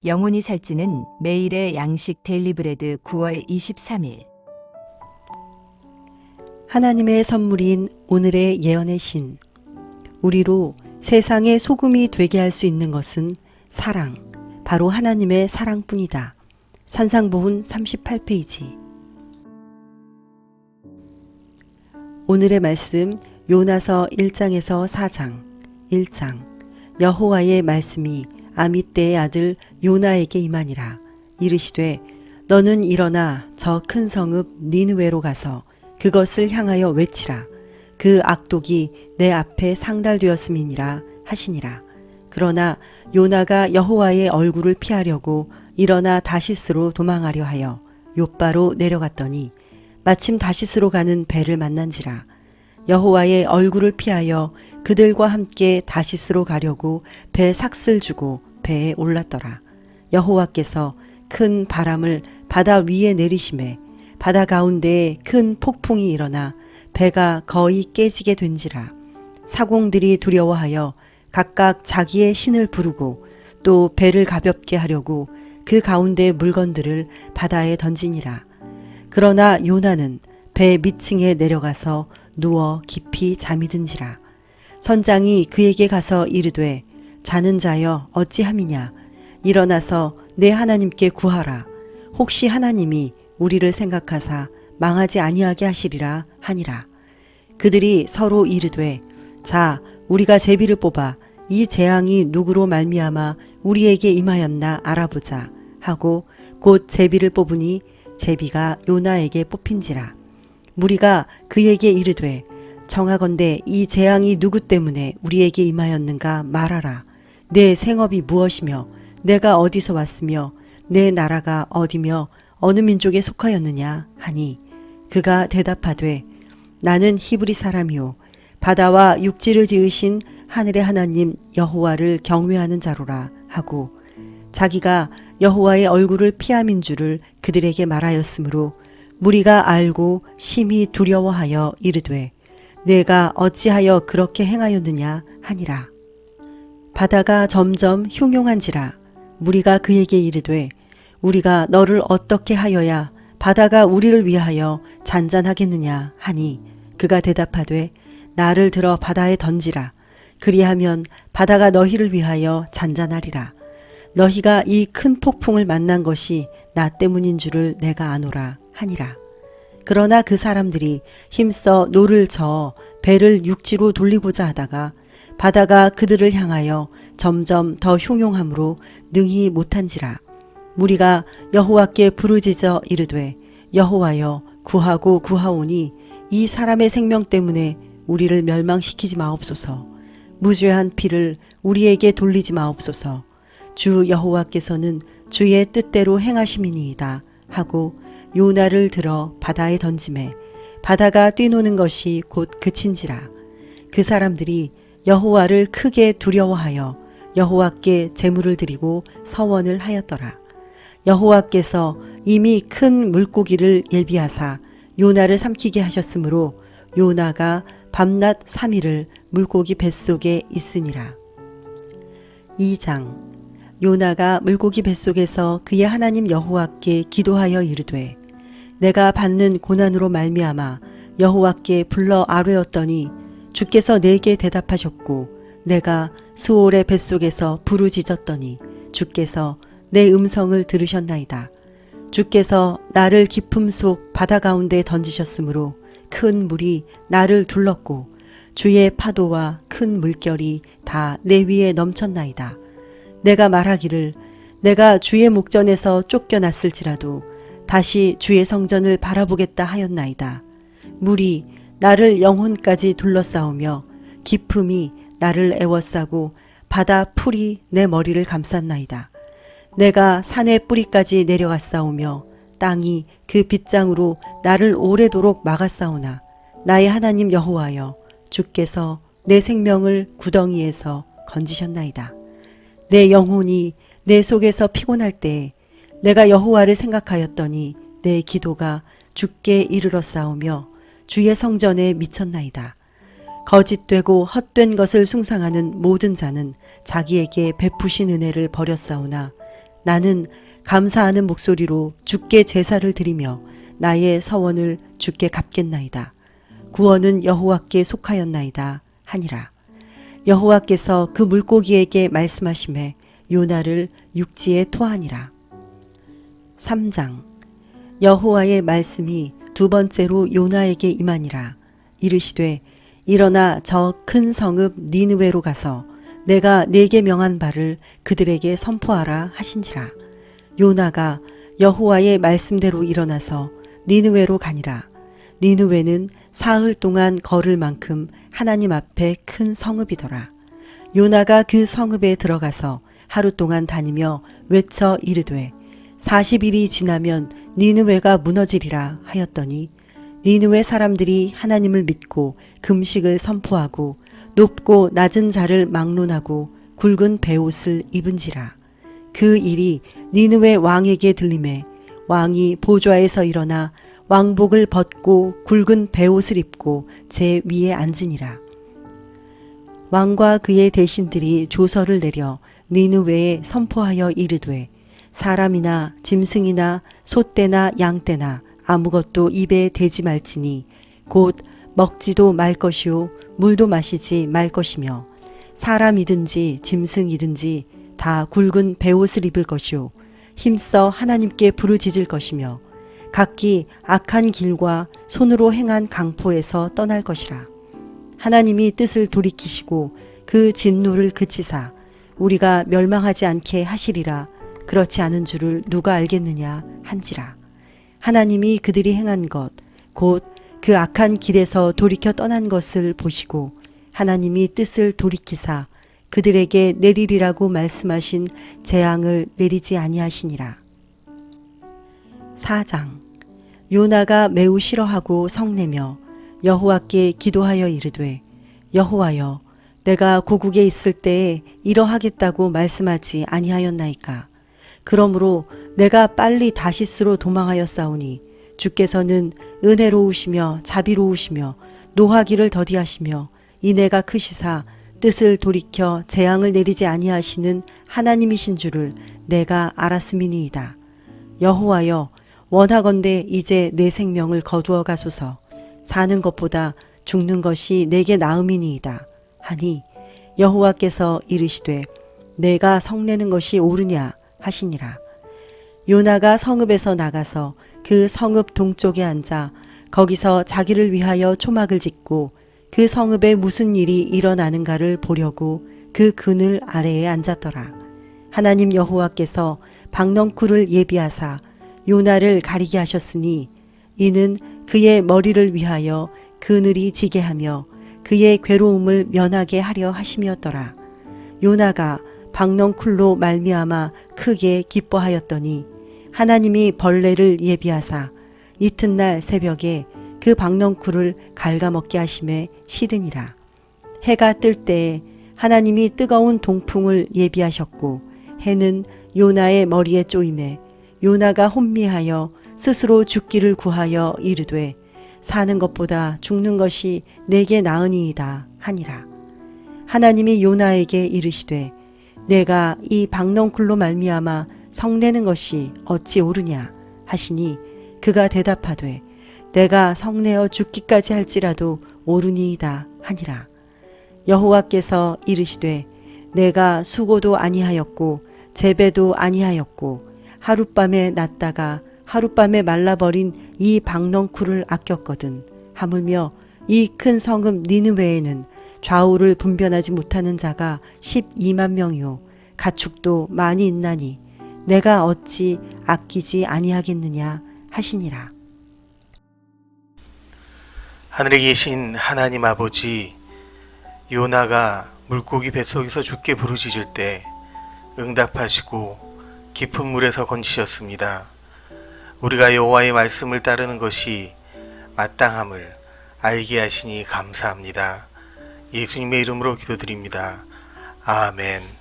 영혼이 살찌는 매일의 양식 데일리브레드 9월 23일. 하나님의 선물인 오늘의 예언의 신. 우리로 세상의 소금이 되게 할 수 있는 것은 사랑, 바로 하나님의 사랑뿐이다. 산상보훈 38페이지. 오늘의 말씀 요나서 1장에서 4장. 1장. 여호와의 말씀이 아미떼의 아들 요나에게 임하니라. 이르시되 너는 일어나 저 큰 성읍 니느웨로 가서 그것을 향하여 외치라. 그 악독이 내 앞에 상달되었음이니라 하시니라. 그러나 요나가 여호와의 얼굴을 피하려고 일어나 다시스로 도망하려 하여 욥바로 내려갔더니 마침 다시스로 가는 배를 만난지라. 여호와의 얼굴을 피하여 그들과 함께 다시스로 가려고 배 삭슬 주고 배에 올랐더라. 여호와께서 큰 바람을 바다 위에 내리심에 바다 가운데에 큰 폭풍이 일어나 배가 거의 깨지게 된지라. 사공들이 두려워하여 각각 자기의 신을 부르고 또 배를 가볍게 하려고 그 가운데 물건들을 바다에 던지니라. 그러나 요나는 배 밑층에 내려가서 누워 깊이 잠이 든지라. 선장이 그에게 가서 이르되 자는 자여 어찌함이냐. 일어나서 내 하나님께 구하라. 혹시 하나님이 우리를 생각하사 망하지 아니하게 하시리라 하니라. 그들이 서로 이르되 자 우리가 제비를 뽑아 이 재앙이 누구로 말미암아 우리에게 임하였나 알아보자 하고 곧 제비를 뽑으니 제비가 요나에게 뽑힌지라. 무리가 그에게 이르되 청하건대 이 재앙이 누구 때문에 우리에게 임하였는가 말하라. 내 생업이 무엇이며 내가 어디서 왔으며 내 나라가 어디며 어느 민족에 속하였느냐 하니 그가 대답하되 나는 히브리 사람이요 바다와 육지를 지으신 하늘의 하나님 여호와를 경외하는 자로라 하고 자기가 여호와의 얼굴을 피함인 줄을 그들에게 말하였으므로 무리가 알고 심히 두려워하여 이르되 내가 어찌하여 그렇게 행하였느냐 하니라. 바다가 점점 흉흉한지라. 무리가 그에게 이르되 우리가 너를 어떻게 하여야 바다가 우리를 위하여 잔잔하겠느냐 하니 그가 대답하되 나를 들어 바다에 던지라. 그리하면 바다가 너희를 위하여 잔잔하리라. 너희가 이 큰 폭풍을 만난 것이 나 때문인 줄을 내가 아노라 하니라. 그러나 그 사람들이 힘써 노를 저어 배를 육지로 돌리고자 하다가 바다가 그들을 향하여 점점 더 흉흉함으로 능히 못한지라. 무리가 여호와께 부르짖어 이르되 여호와여 구하고 구하오니 이 사람의 생명 때문에 우리를 멸망시키지 마옵소서. 무죄한 피를 우리에게 돌리지 마옵소서. 주 여호와께서는 주의 뜻대로 행하심이니이다 하고 요나를 들어 바다에 던지매 바다가 뛰노는 것이 곧 그친지라. 그 사람들이 여호와를 크게 두려워하여 여호와께 제물을 드리고 서원을 하였더라. 여호와께서 이미 큰 물고기를 예비하사 요나를 삼키게 하셨으므로 요나가 밤낮 3일을 물고기 뱃속에 있으니라. 2장. 요나가 물고기 뱃속에서 그의 하나님 여호와께 기도하여 이르되 내가 받는 고난으로 말미암아 여호와께 불러 아뢰었더니 주께서 내게 대답하셨고 내가 스올의 뱃속에서 부르짖었더니 주께서 내 음성을 들으셨나이다. 주께서 나를 깊음 속 바다 가운데 던지셨으므로 큰 물이 나를 둘렀고 주의 파도와 큰 물결이 다 내 위에 넘쳤나이다. 내가 말하기를 내가 주의 목전에서 쫓겨났을지라도 다시 주의 성전을 바라보겠다 하였나이다. 물이 나를 영혼까지 둘러싸우며 깊음이 나를 애워싸고 바다 풀이 내 머리를 감쌌나이다. 내가 산의 뿌리까지 내려갔사오며 땅이 그 빗장으로 나를 오래도록 막았사오나 나의 하나님 여호와여 주께서 내 생명을 구덩이에서 건지셨나이다. 내 영혼이 내 속에서 피곤할 때에 내가 여호와를 생각하였더니 내 기도가 주께 이르렀사오며 주의 성전에 미쳤나이다. 거짓되고 헛된 것을 숭상하는 모든 자는 자기에게 베푸신 은혜를 버렸사오나 나는 감사하는 목소리로 주께 제사를 드리며 나의 서원을 주께 갚겠나이다. 구원은 여호와께 속하였나이다 하니라. 여호와께서 그 물고기에게 말씀하시매 요나를 육지에 토하니라. 3장. 여호와의 말씀이 두 번째로 요나에게 임하니라. 이르시되 일어나 저 큰 성읍 니느웨로 가서 내가 네게 명한 바를 그들에게 선포하라 하신지라. 요나가 여호와의 말씀대로 일어나서 니느웨로 가니라. 니느웨는 사흘 동안 걸을 만큼 하나님 앞에 큰 성읍이더라. 요나가 그 성읍에 들어가서 하루 동안 다니며 외쳐 이르되 40일이 지나면 니느웨가 무너지리라 하였더니 니느웨 사람들이 하나님을 믿고 금식을 선포하고 높고 낮은 자를 막론하고 굵은 베옷을 입은지라. 그 일이 니느웨 왕에게 들림에 왕이 보좌에서 일어나 왕복을 벗고 굵은 베옷을 입고 제 위에 앉으니라. 왕과 그의 대신들이 조서를 내려 니느웨에 선포하여 이르되 사람이나 짐승이나 소떼나 양떼나 아무것도 입에 대지 말지니 곧 먹지도 말 것이요 물도 마시지 말 것이며 사람이든지 짐승이든지 다 굵은 베옷을 입을 것이요 힘써 하나님께 부르짖을 것이며 각기 악한 길과 손으로 행한 강포에서 떠날 것이라. 하나님이 뜻을 돌이키시고 그 진노를 그치사 우리가 멸망하지 않게 하시리라. 그렇지 않은 줄을 누가 알겠느냐 한지라. 하나님이 그들이 행한 것 곧 그 악한 길에서 돌이켜 떠난 것을 보시고 하나님이 뜻을 돌이키사 그들에게 내리리라고 말씀하신 재앙을 내리지 아니하시니라. 4장. 요나가 매우 싫어하고 성내며 여호와께 기도하여 이르되 여호와여 내가 고국에 있을 때에 이러하겠다고 말씀하지 아니하였나이까. 그러므로 내가 빨리 다시스로 도망하였사오니 주께서는 은혜로우시며 자비로우시며 노하기를 더디하시며 인애가 크시사 뜻을 돌이켜 재앙을 내리지 아니하시는 하나님이신 줄을 내가 알았음이니이다. 여호와여 원하건대 이제 내 생명을 거두어 가소서. 사는 것보다 죽는 것이 내게 나음이니이다 하니 여호와께서 이르시되 내가 성내는 것이 옳으냐 하시니라. 요나가 성읍에서 나가서 그 성읍 동쪽에 앉아 거기서 자기를 위하여 초막을 짓고 그 성읍에 무슨 일이 일어나는가를 보려고 그 그늘 아래에 앉았더라. 하나님 여호와께서 박넝쿨을 예비하사 요나를 가리게 하셨으니 이는 그의 머리를 위하여 그늘이 지게 하며 그의 괴로움을 면하게 하려 하심이었더라. 요나가 박넝쿨로 말미암아 크게 기뻐하였더니 하나님이 벌레를 예비하사 이튿날 새벽에 그 박넝쿨을 갉아먹게 하심에 시드니라. 해가 뜰 때에 하나님이 뜨거운 동풍을 예비하셨고 해는 요나의 머리에 쪼임에 요나가 혼미하여 스스로 죽기를 구하여 이르되 사는 것보다 죽는 것이 내게 나으니이다 하니라. 하나님이 요나에게 이르시되 내가 이 박넝쿨로 말미암아 성내는 것이 어찌 옳으냐 하시니 그가 대답하되 내가 성내어 죽기까지 할지라도 옳으니이다 하니라. 여호와께서 이르시되 내가 수고도 아니하였고 재배도 아니하였고 하룻밤에 났다가 하룻밤에 말라버린 이 박넝쿨을 아꼈거든. 하물며 이 큰 성읍 니느웨에는 좌우를 분변하지 못하는 자가 12만 명이요 가축도 많이 있나니 내가 어찌 아끼지 아니하겠느냐 하시니라. 하늘에 계신 하나님 아버지, 요나가 물고기 뱃속에서 주께 부르짖을 때 응답하시고 깊은 물에서 건지셨습니다. 우리가 여호와의 말씀을 따르는 것이 마땅함을 알게 하시니 감사합니다. 예수님의 이름으로 기도드립니다. 아멘.